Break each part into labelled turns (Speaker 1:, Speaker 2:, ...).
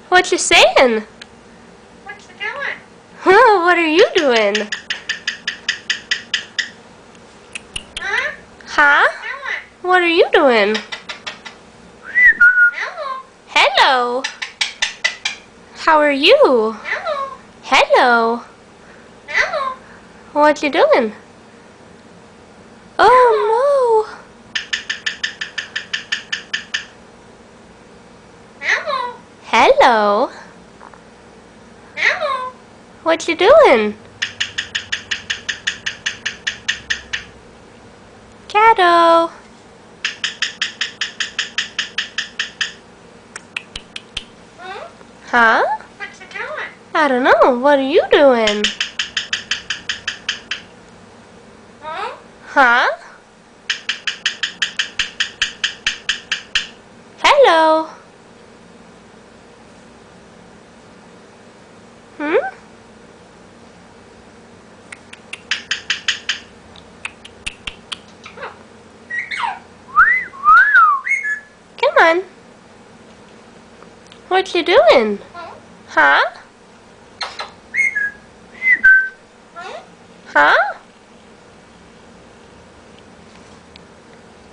Speaker 1: What you saying?
Speaker 2: What you doing?
Speaker 1: Huh, what are you doing?
Speaker 2: Huh?
Speaker 1: Huh?
Speaker 2: Doing?
Speaker 1: What are you doing?
Speaker 2: Hello.
Speaker 1: Hello. How are you?
Speaker 2: Hello.
Speaker 1: Hello.
Speaker 2: Hello.
Speaker 1: What you doing? Oh
Speaker 2: Hello.
Speaker 1: no. Hello.
Speaker 2: Hello.
Speaker 1: What you doing? Kado.
Speaker 2: Huh?
Speaker 1: Huh?
Speaker 2: What you doing?
Speaker 1: I don't know. What are you doing?
Speaker 2: Huh?
Speaker 1: Huh? Hello. Hmm? Come on. What you doing?
Speaker 2: Huh?
Speaker 1: Huh?
Speaker 2: Huh?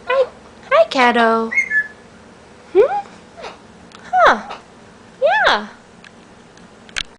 Speaker 1: Huh? Hi, Kado.